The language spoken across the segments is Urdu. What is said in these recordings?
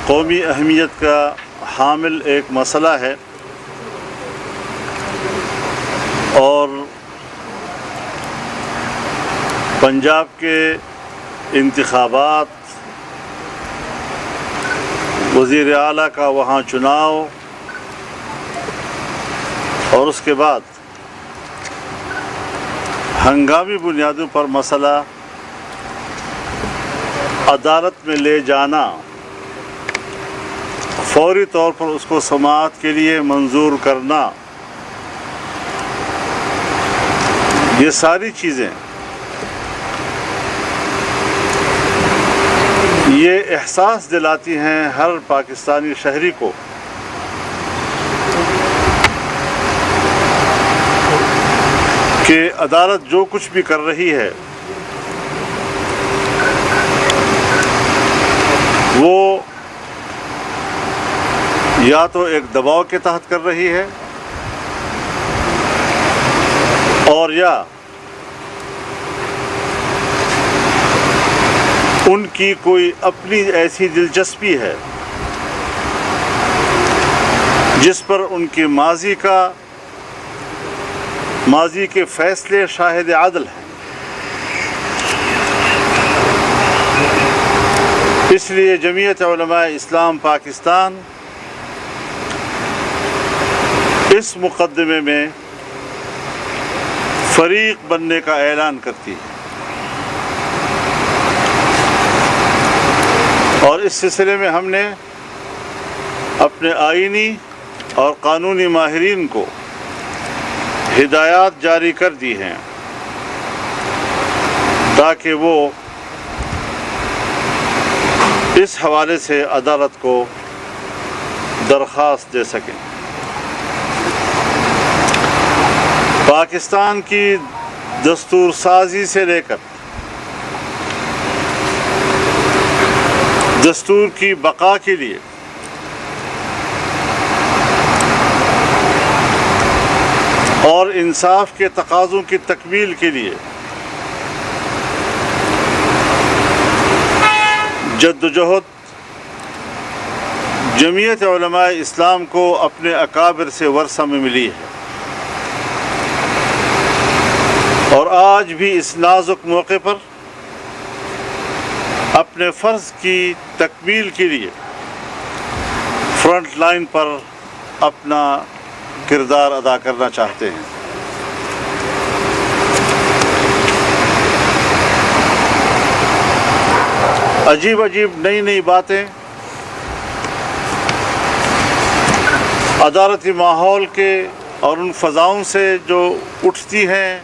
قومی اہمیت کا حامل ایک مسئلہ ہے، اور پنجاب کے انتخابات، وزیر اعلیٰ کا وہاں چناؤ، اور اس کے بعد ہنگامی بنیادوں پر مسئلہ عدالت میں لے جانا، فوری طور پر اس کو سماعت کے لیے منظور کرنا، یہ ساری چیزیں یہ احساس دلاتی ہیں ہر پاکستانی شہری کو کہ عدالت جو کچھ بھی کر رہی ہے وہ یا تو ایک دباؤ کے تحت کر رہی ہے، اور یا ان کی کوئی اپنی ایسی دلچسپی ہے جس پر ان کے ماضی کے فیصلے شاہد عدل ہیں۔ اس لیے جمعیت علماء اسلام پاکستان اس مقدمے میں فریق بننے کا اعلان کرتی ہے، اور اس سلسلے میں ہم نے اپنے آئینی اور قانونی ماہرین کو ہدایات جاری کر دی ہیں تاکہ وہ اس حوالے سے عدالت کو درخواست دے سکیں۔ پاکستان کی دستور سازی سے لے کر دستور کی بقا کے لیے اور انصاف کے تقاضوں کی تکمیل کے لیے جدوجہد جمعیت علماء اسلام کو اپنے اکابر سے ورثہ میں ملی ہے، اور آج بھی اس نازک موقع پر اپنے فرض کی تکمیل کے لیے فرنٹ لائن پر اپنا کردار ادا کرنا چاہتے ہیں۔ عجیب نئی باتیں عدالتی ماحول کے اور ان فضاؤں سے جو اٹھتی ہیں،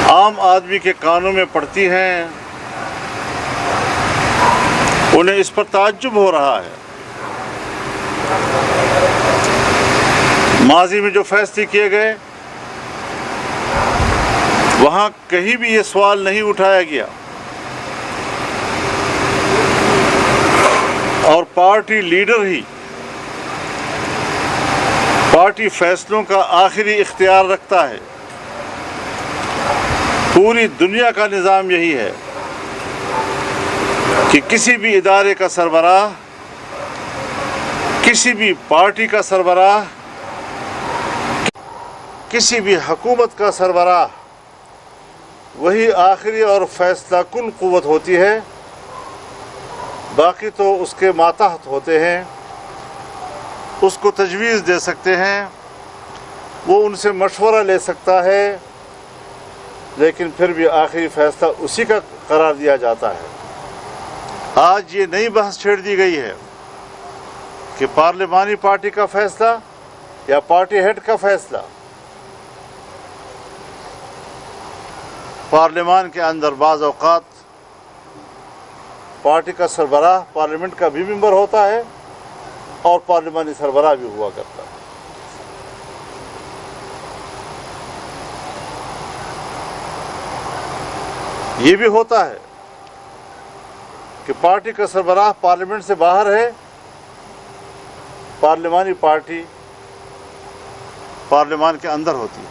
عام آدمی کے کانوں میں پڑتی ہیں، انہیں اس پر تعجب ہو رہا ہے۔ ماضی میں جو فیصلے کیے گئے وہاں کہیں بھی یہ سوال نہیں اٹھایا گیا، اور پارٹی لیڈر ہی پارٹی فیصلوں کا آخری اختیار رکھتا ہے۔ پوری دنیا کا نظام یہی ہے کہ کسی بھی ادارے کا سربراہ، کسی بھی پارٹی کا سربراہ، کسی بھی حکومت کا سربراہ وہی آخری اور فیصلہ کن قوت ہوتی ہے، باقی تو اس کے ماتحت ہوتے ہیں، اس کو تجویز دے سکتے ہیں، وہ ان سے مشورہ لے سکتا ہے، لیکن پھر بھی آخری فیصلہ اسی کا قرار دیا جاتا ہے۔ آج یہ نئی بحث چھیڑ دی گئی ہے کہ پارلیمانی پارٹی کا فیصلہ یا پارٹی ہیڈ کا فیصلہ۔ پارلیمان کے اندر بعض اوقات پارٹی کا سربراہ پارلیمنٹ کا بھی ممبر ہوتا ہے اور پارلیمانی سربراہ بھی ہوا کرتا ہے۔ یہ بھی ہوتا ہے کہ پارٹی کا سربراہ پارلیمنٹ سے باہر ہے، پارلیمانی پارٹی پارلیمان کے اندر ہوتی ہے،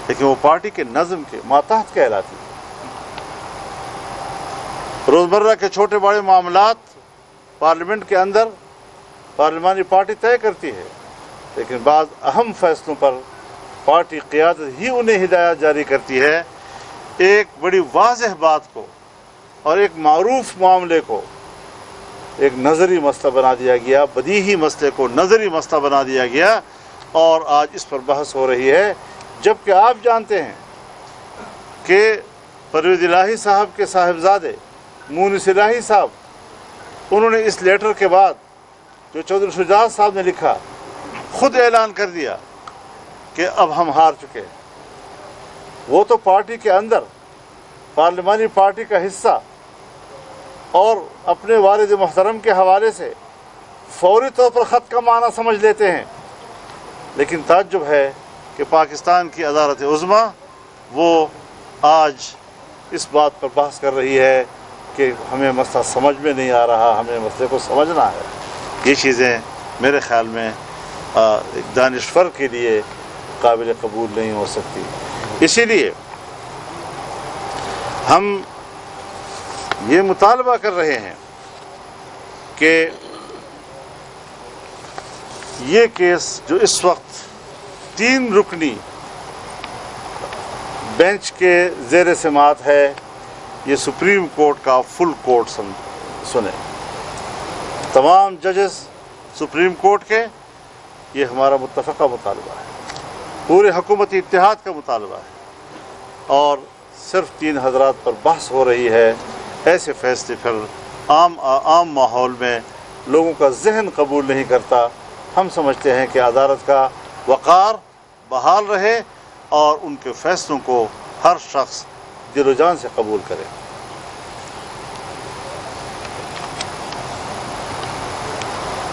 لیکن وہ پارٹی کے نظم کے ماتحت کہلاتی ہے۔ روزمرہ کے چھوٹے بڑے معاملات پارلیمنٹ کے اندر پارلیمانی پارٹی طے کرتی ہے، لیکن بعض اہم فیصلوں پر پارٹی قیادت ہی انہیں ہدایات جاری کرتی ہے۔ ایک بڑی واضح بات کو اور ایک معروف معاملے کو ایک نظری مسئلہ بنا دیا گیا، بدیہی مسئلے کو نظری مسئلہ بنا دیا گیا، اور آج اس پر بحث ہو رہی ہے، جبکہ آپ جانتے ہیں کہ پرویز الہی صاحب کے صاحبزادے مونس الہی صاحب، انہوں نے اس لیٹر کے بعد جو چودھری شجاعت صاحب نے لکھا، خود اعلان کر دیا کہ اب ہم ہار چکے ہیں۔ وہ تو پارٹی کے اندر پارلیمانی پارٹی کا حصہ اور اپنے والد محترم کے حوالے سے فوری طور پر خط کا معنی سمجھ لیتے ہیں، لیکن تعجب ہے کہ پاکستان کی عدالت عظمیٰ وہ آج اس بات پر بحث کر رہی ہے کہ ہمیں مسئلہ سمجھ میں نہیں آ رہا، ہمیں مسئلے کو سمجھنا ہے۔ یہ چیزیں میرے خیال میں ایک دانشور کے لیے قابل قبول نہیں ہو سکتی۔ اسی لیے ہم یہ مطالبہ کر رہے ہیں کہ یہ کیس جو اس وقت 3 رکنی بینچ کے زیر سماعت ہے، یہ سپریم کورٹ کا فل کورٹ سنے، تمام ججز سپریم کورٹ کے، یہ ہمارا متفقہ مطالبہ ہے، پورے حکومتی اتحاد کا مطالبہ ہے، اور صرف 3 حضرات پر بحث ہو رہی ہے۔ ایسے فیصلے پھر عام ماحول میں لوگوں کا ذہن قبول نہیں کرتا۔ ہم سمجھتے ہیں کہ عدالت کا وقار بحال رہے اور ان کے فیصلوں کو ہر شخص دل و جان سے قبول کرے۔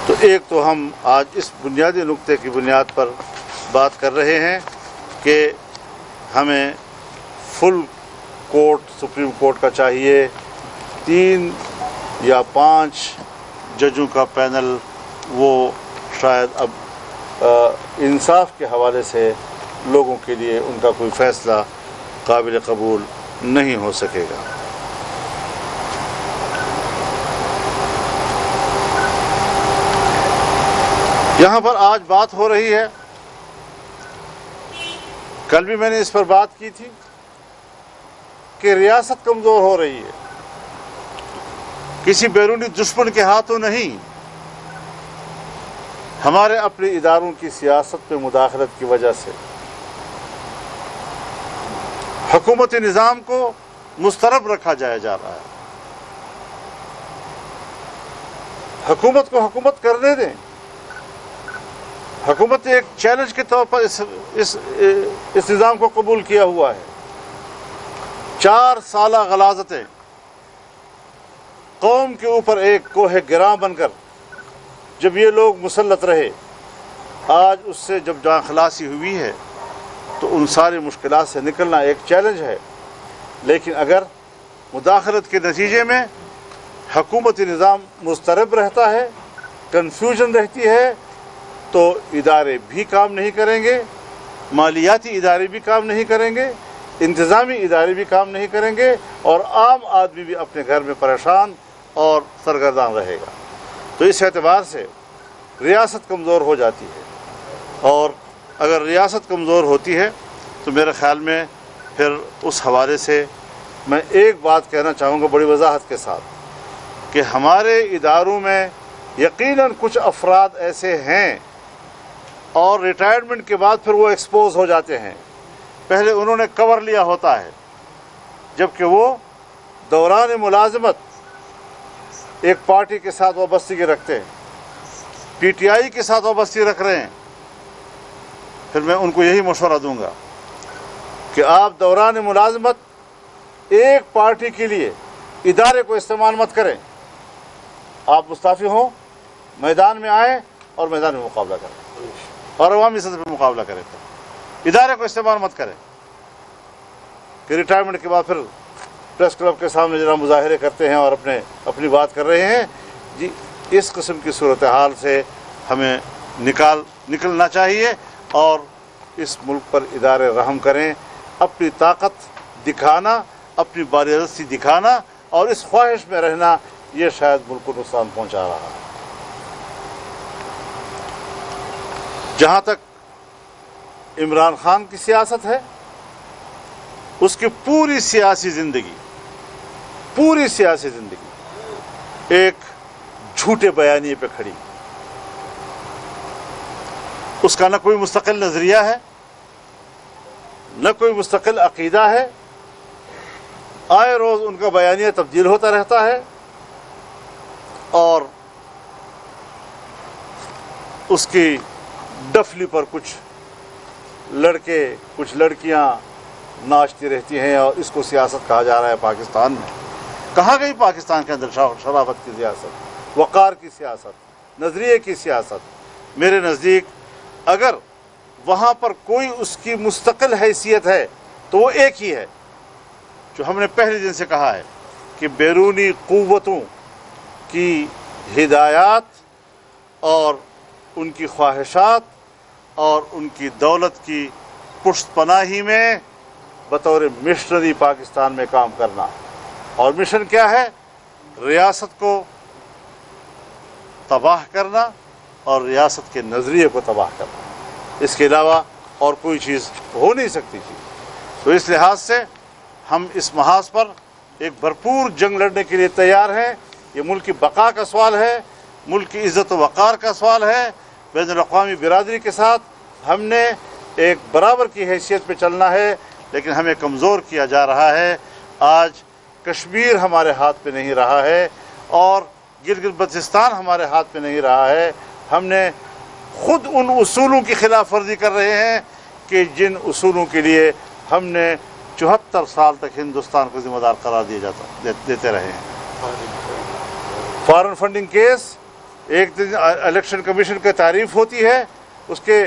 تو ایک تو ہم آج اس بنیادی نقطے کی بنیاد پر بات کر رہے ہیں کہ ہمیں فل کورٹ سپریم کورٹ کا چاہیے، 3 یا 5 ججوں کا پینل، وہ شاید اب انصاف کے حوالے سے لوگوں کے لیے ان کا کوئی فیصلہ قابل قبول نہیں ہو سکے گا۔ یہاں پر آج بات ہو رہی ہے، کل بھی میں نے اس پر بات کی تھی کہ ریاست کمزور ہو رہی ہے، کسی بیرونی دشمن کے ہاتھوں نہیں، ہمارے اپنے اداروں کی سیاست میں مداخلت کی وجہ سے حکومتی نظام کو مضطرب رکھا جا رہا ہے۔ حکومت کو حکومت کرنے دیں۔ حکومت نے ایک چیلنج کے طور پر اس نظام کو قبول کیا ہوا ہے۔ 4 سالہ غلاظتیں قوم کے اوپر ایک کوہ گراں بن کر جب یہ لوگ مسلط رہے، آج اس سے جب جان خلاصی ہوئی ہے تو ان ساری مشکلات سے نکلنا ایک چیلنج ہے، لیکن اگر مداخلت کے نتیجے میں حکومتی نظام مضطرب رہتا ہے، کنفیوژن رہتی ہے، تو ادارے بھی کام نہیں کریں گے، مالیاتی ادارے بھی کام نہیں کریں گے، انتظامی ادارے بھی کام نہیں کریں گے، اور عام آدمی بھی اپنے گھر میں پریشان اور سرگردان رہے گا۔ تو اس اعتبار سے ریاست کمزور ہو جاتی ہے، اور اگر ریاست کمزور ہوتی ہے تو میرے خیال میں پھر اس حوالے سے میں ایک بات کہنا چاہوں گا بڑی وضاحت کے ساتھ کہ ہمارے اداروں میں یقیناً کچھ افراد ایسے ہیں اور ریٹائرمنٹ کے بعد پھر وہ ایکسپوز ہو جاتے ہیں، پہلے انہوں نے کور لیا ہوتا ہے، جبکہ وہ دوران ملازمت ایک پارٹی کے ساتھ وابستگی رکھتے ہیں، پی ٹی آئی کے ساتھ وابستگی رکھ رہے ہیں۔ پھر میں ان کو یہی مشورہ دوں گا کہ آپ دوران ملازمت ایک پارٹی کے لیے ادارے کو استعمال مت کریں، آپ مستعفی ہوں، میدان میں آئیں اور میدان میں مقابلہ کریں اور عوامی سطح پہ مقابلہ کریں، ادارے کو استعمال مت کریں کہ ریٹائرمنٹ کے بعد پھر پریس کلب کے سامنے جناب مظاہرے کرتے ہیں اور اپنی بات کر رہے ہیں۔ جی اس قسم کی صورتحال سے ہمیں نکلنا چاہیے اور اس ملک پر ادارے رحم کریں، اپنی طاقت دکھانا، اپنی بالادستی دکھانا اور اس خواہش میں رہنا یہ شاید ملک کو نقصان پہنچا رہا ہے۔ جہاں تک عمران خان کی سیاست ہے، اس کی پوری سیاسی زندگی ایک جھوٹے بیانیے پہ کھڑی، اس کا نہ کوئی مستقل نظریہ ہے، نہ کوئی مستقل عقیدہ ہے، آئے روز ان کا بیانیہ تبدیل ہوتا رہتا ہے، اور اس کی ڈفلی پر کچھ لڑکے کچھ لڑکیاں ناچتی رہتی ہیں، اور اس کو سیاست کہا جا رہا ہے پاکستان میں۔ کہاں گئی پاکستان کے اندر شرافت کی سیاست، وقار کی سیاست، نظریے کی سیاست؟ میرے نزدیک اگر وہاں پر کوئی اس کی مستقل حیثیت ہے تو وہ ایک ہی ہے، جو ہم نے پہلے دن سے کہا ہے کہ بیرونی قوتوں کی ہدایات اور ان کی خواہشات اور ان کی دولت کی پشت پناہی میں بطور مشنری پاکستان میں کام کرنا۔ اور مشن کیا ہے؟ ریاست کو تباہ کرنا اور ریاست کے نظریے کو تباہ کرنا، اس کے علاوہ اور کوئی چیز ہو نہیں سکتی تھی۔ تو اس لحاظ سے ہم اس محاذ پر ایک بھرپور جنگ لڑنے کے لیے تیار ہیں۔ یہ ملک کی بقا کا سوال ہے، ملک کی عزت و وقار کا سوال ہے۔ بین الاقوامی برادری کے ساتھ ہم نے ایک برابر کی حیثیت پہ چلنا ہے، لیکن ہمیں کمزور کیا جا رہا ہے۔ آج کشمیر ہمارے ہاتھ پہ نہیں رہا ہے، اور گلگت بلتستان ہمارے ہاتھ پہ نہیں رہا ہے۔ ہم نے خود ان اصولوں کی خلاف ورزی کر رہے ہیں کہ جن اصولوں کے لیے ہم نے 74 سال تک ہندوستان کو ذمہ دار قرار دیتے رہے ہیں۔ فارن فنڈنگ کیس، ایک دن الیکشن کمیشن کی تعریف ہوتی ہے، اس کے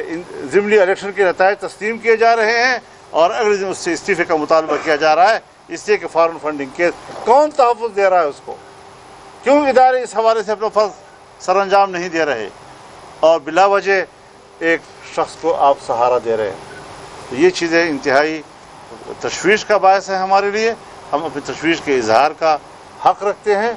ضمنی الیکشن کے نتائج تسلیم کیے جا رہے ہیں، اور اگلے دن اس سے استعفے کا مطالبہ کیا جا رہا ہے، اس لیے کہ فارن فنڈنگ کیس کون تحفظ دے رہا ہے اس کو؟ کیوں ادارے اس حوالے سے اپنا فرض سر انجام نہیں دے رہے، اور بلا وجہ ایک شخص کو آپ سہارا دے رہے ہیں؟ تو یہ چیزیں انتہائی تشویش کا باعث ہے ہمارے لیے۔ ہم اپنی تشویش کے اظہار کا حق رکھتے ہیں،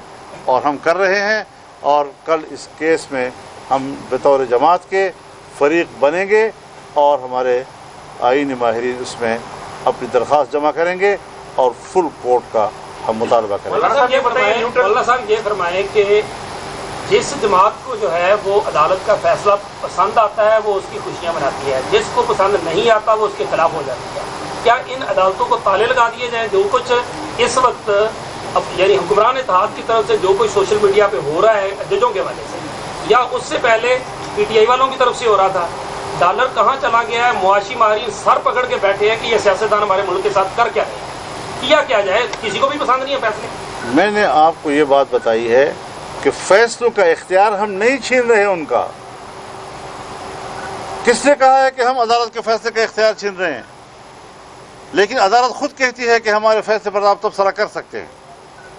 اور ہم کر رہے ہیں، اور کل اس کیس میں ہم بطور جماعت کے فریق بنیں گے، اور ہمارے آئینی ماہرین اس میں اپنی درخواست جمع کریں گے، اور فل کورٹ کا ہم مطالبہ کریں گے۔ مولانا صاحب یہ فرمائیں کہ جس جماعت کو جو ہے وہ عدالت کا فیصلہ پسند آتا ہے وہ اس کی خوشیاں مناتی ہے، جس کو پسند نہیں آتا وہ اس کے خلاف ہو جاتی ہے۔ کیا ان عدالتوں کو تالے لگا دیے جائیں؟ جو کچھ اس وقت یعنی حکمران اتحاد کی طرف سے جو کچھ سوشل میڈیا پہ ہو رہا ہے ججوں کے وجہ سے، یا اس سے پہلے پی ٹی آئی والوں کی طرف سے ہو رہا تھا، ڈالر کہاں چلا گیا ہے؟ معاشی ماہرین سر پکڑ کے بیٹھے ہیں کہ یہ سیاستدان ہمارے ملک کے ساتھ کر کیا رہے ہیں، کیا جائے؟ کسی کو بھی پسند نہیں ہے فیصلے۔ میں نے آپ کو یہ بات بتائی ہے کہ فیصلوں کا اختیار ہم نہیں چھین رہے ان کا۔ کس نے کہا ہے کہ ہم عدالت کے فیصلے کا اختیار چھین رہے ہیں؟ لیکن عدالت خود کہتی ہے کہ ہمارے فیصلے پر آپ تبصرہ کر سکتے ہیں،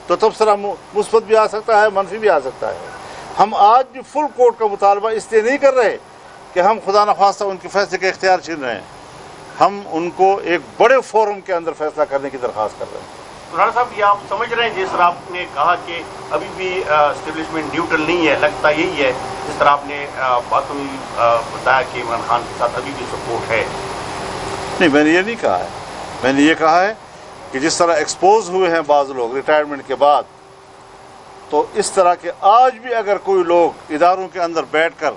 تو تبصرہ مثبت بھی آ سکتا ہے، منفی بھی آ سکتا ہے۔ ہم آج بھی فل کورٹ کا مطالبہ اس لیے نہیں کر رہے کہ ہم خدا نخواستہ ان کے فیصلے کے اختیار چھین رہے ہیں، ہم ان کو ایک بڑے فورم کے اندر فیصلہ کرنے کی درخواست کر رہے ہیں۔ مولانا صاحب، یہ آپ سمجھ رہے ہیں جس طرح آپ نے کہا کہ ابھی بھی اسٹیبلشمنٹ نیوٹرل نہیں ہے، لگتا یہی ہے جس طرح آپ نے باتوں میں بتایا کہ عمران خان کے ساتھ ابھی بھی سپورٹ ہے؟ نہیں، میں نے یہ نہیں کہا ہے، میں نے یہ کہا ہے کہ جس طرح ایکسپوز ہوئے ہیں بعض لوگ ریٹائرمنٹ کے بعد، تو اس طرح کے آج بھی اگر کوئی لوگ اداروں کے اندر بیٹھ کر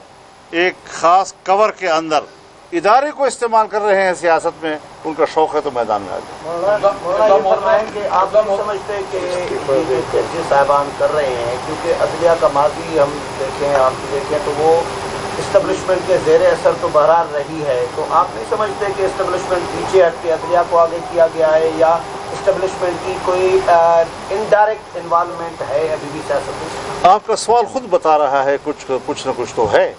ایک خاص کور کے اندر ادارے کو استعمال کر رہے ہیں سیاست میں، ان کا شوق ہے تو میدان میں آ جائیں۔ آپ نہیں سمجھتے کہ ججز صاحبان کر رہے ہیں، کیونکہ عدلیہ کا ماضی ہم دیکھیں، آپ دیکھیں تو وہ اسٹیبلشمنٹ کے زیر اثر تو بہرحال رہی ہے، تو آپ نہیں سمجھتے کہ اسٹیبلشمنٹ پیچھے ہٹ کے عدلیہ کو آگے کیا گیا ہے، یا اسٹیبلشمنٹ کی کوئی انڈائریکٹ انوالومنٹ ہے ابھی بھی سیاست میں؟ آپ کا سوال خود بتا رہا ہے کچھ نہ کچھ تو ہے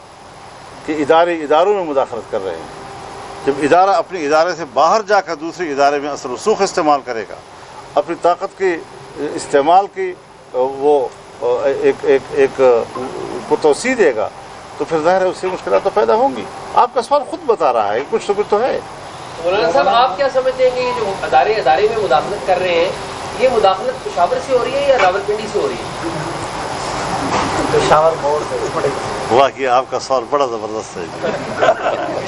کہ اداروں میں مداخلت کر رہے ہیں۔ جب ادارہ اپنے ادارے سے باہر جا کر دوسرے ادارے میں اثر رسوخ استعمال کرے گا، اپنی طاقت کی استعمال کی وہ ایک کو توسیع دے گا، تو پھر ظاہر ہے اس سے مشکلات تو پیدا ہوں گی۔ آپ کا سوال خود بتا رہا ہے کچھ نہ کچھ تو ہے۔ مولانا صاحب، آپ کیا سمجھتے ہیں کہ جو ادارے میں مداخلت کر رہے ہیں، یہ مداخلت پشاور سے ہو رہی ہے یا راولپنڈی سے ہو رہی ہے؟ پشاور بورڈ سے واقعی آپ کا سوال بڑا زبردست ہے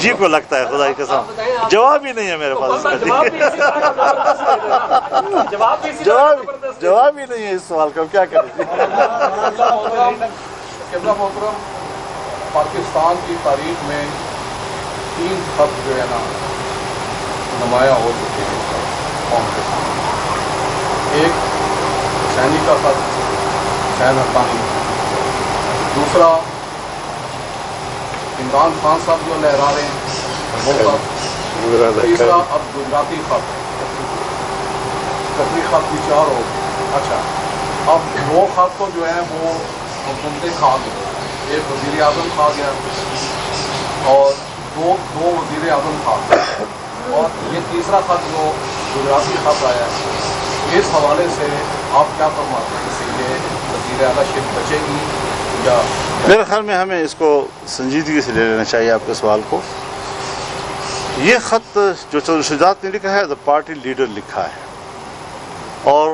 جی کو لگتا ہے خدا کی قسم جواب ہی نہیں ہے میرے پاس جواب ہی نہیں ہے اس سوال کا، کیا کریں جی؟ قبلہ محترم، پاکستان کی تاریخ میں 3 خط جو ہے نا نمایاں ہو چکے ہیں قوم کے سامنے۔ ایک حسینی کا خط، حسین حقانی، دوسرا عمران خان صاحب جو لہرا رہے ہیں وہ خط، تیسرا اب گجراتی خط، قطری خط بھی 4 ہو گئے۔ اچھا، اب 2 خط تو جو ہیں وہ حکومتیں کھا گئی، ایک وزیر اعظم کھا گیا اور دو وزیر اعظم کھا گئے، اور یہ تیسرا خط جو گجراتی خط آیا ہے، اس حوالے سے آپ کیا فرماتے ہیں؟ اس لیے وزیر اعلیٰ شپ بچے گی یا؟ میرے خیال میں ہمیں اس کو سنجیدگی سے لے لینا چاہیے آپ کے سوال کو۔ یہ خط جو چودھری شجاعت نے لکھا ہے دا پارٹی لیڈر لکھا ہے اور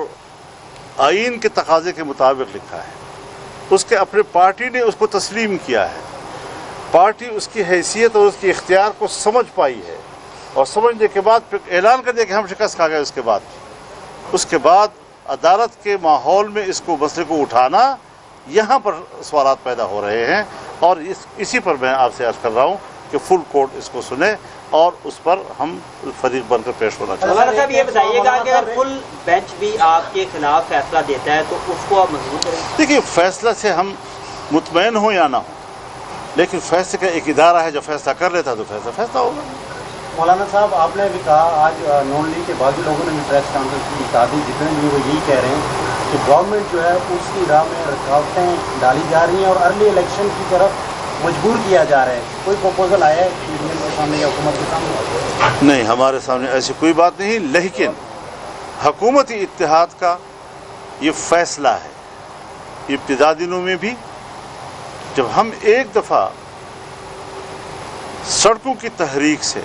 آئین کے تقاضے کے مطابق لکھا ہے، اس کے اپنے پارٹی نے اس کو تسلیم کیا ہے، پارٹی اس کی حیثیت اور اس کی اختیار کو سمجھ پائی ہے، اور سمجھنے کے بعد پھر اعلان کر دیا کہ ہم شکست کھا گئے۔ اس کے بعد عدالت کے ماحول میں اس کو مسئلے کو اٹھانا، یہاں پر سوالات پیدا ہو رہے ہیں، اور اسی پر میں آپ سے عرض کر رہا ہوں کہ فل کورٹ اس کو سنے اور اس پر ہم فریق بن کر پیش ہونا چاہتے ہیں۔ مولانا صاحب یہ بتائیے گا کہ اگر فل بینچ بھی آپ کے خلاف فیصلہ دیتا ہے تو اس کو آپ منظور کریں گے؟ دیکھیے، فیصلہ سے ہم مطمئن ہوں یا نہ ہوں، لیکن فیصلے کا ایک ادارہ ہے جو فیصلہ کر لیتا ہے تو فیصلہ ہوگا۔ مولانا صاحب، آپ نے بھی کہا آج نون لیگ کے باقی لوگوں نے بھی پریس کانفرنس کی، اتحادی جتنے بھی وہ یہی کہہ رہے ہیں کہ گورنمنٹ جو ہے اس کی راہ میں رکاوٹیں ڈالی جا رہی ہیں اور ارلی الیکشن کی طرف مجبور کیا جا رہا ہے۔ کوئی پروپوزل آیا ہے میڈیم کے سامنے یا حکومت کے سامنے؟ نہیں، ہمارے سامنے ایسی کوئی بات نہیں، لیکن حکومتی اتحاد کا یہ فیصلہ ہے۔ ابتدا دنوں میں بھی جب ہم ایک دفعہ سڑکوں کی تحریک سے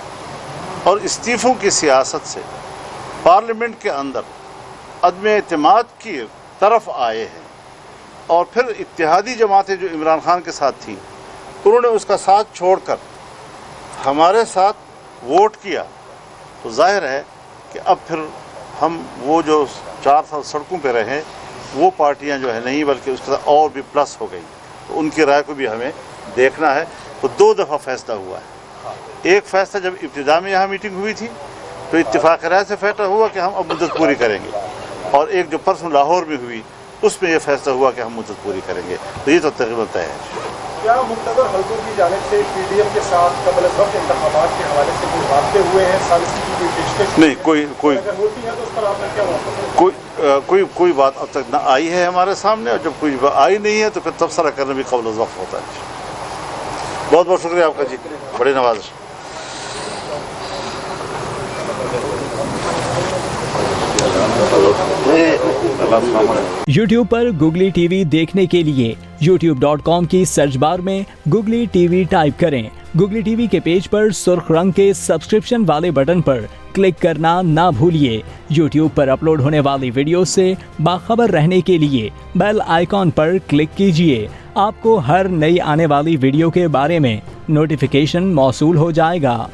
اور استعفوں کی سیاست سے پارلیمنٹ کے اندر عدم اعتماد کی طرف آئے ہیں، اور پھر اتحادی جماعتیں جو عمران خان کے ساتھ تھیں انہوں نے اس کا ساتھ چھوڑ کر ہمارے ساتھ ووٹ کیا، تو ظاہر ہے کہ اب پھر ہم وہ جو 4 سال سڑکوں پہ رہے وہ پارٹیاں جو ہے نہیں، بلکہ اس کے ساتھ اور بھی پلس ہو گئی، تو ان کی رائے کو بھی ہمیں دیکھنا ہے۔ تو 2 دفعہ فیصلہ ہوا ہے۔ ایک فیصلہ جب ابتدا میں یہاں میٹنگ ہوئی تھی تو اتفاق رائے سے فیصلہ ہوا کہ ہم اب مدت پوری کریں گے، اور ایک جو پرسوں لاہور میں ہوئی اس میں یہ فیصلہ ہوا کہ ہم مدت پوری کریں گے، تو یہ تو تقریباً طے ہے۔ کیا مقتدر حلقوں کی جانب سے پی ڈی ایم کے ساتھ قبل از وقت انتخابات کے حوالے سے کوئی رابطے ہوئے ہیں؟ ثالثی کی کوئی پیشکش نہیں، کوئی اگر ہوتی ہے تو اس پر آپ نے کیا موقف؟ کوئی بات اب تک نہ آئی ہے ہمارے سامنے، اور جب کوئی آئی نہیں ہے تو پھر تبصرہ کرنا بھی قبل از وقت ہوتا ہے۔ بہت بہت شکریہ آپ کا جی، بڑی نوازش۔ یوٹیوب پر گوگلی ٹی وی دیکھنے کے لیے youtube.com کی سرچ بار میں گوگلی ٹی وی ٹائپ کریں۔ گوگلی ٹی وی کے پیج پر سرخ رنگ کے سبسکرپشن والے بٹن پر کلک کرنا نہ بھولیے۔ یوٹیوب پر اپلوڈ ہونے والی ویڈیو سے باخبر رہنے کے لیے بیل آئیکن پر کلک کیجیے۔ آپ کو ہر نئی آنے والی ویڈیو کے بارے میں نوٹیفیکیشن موصول ہو جائے گا۔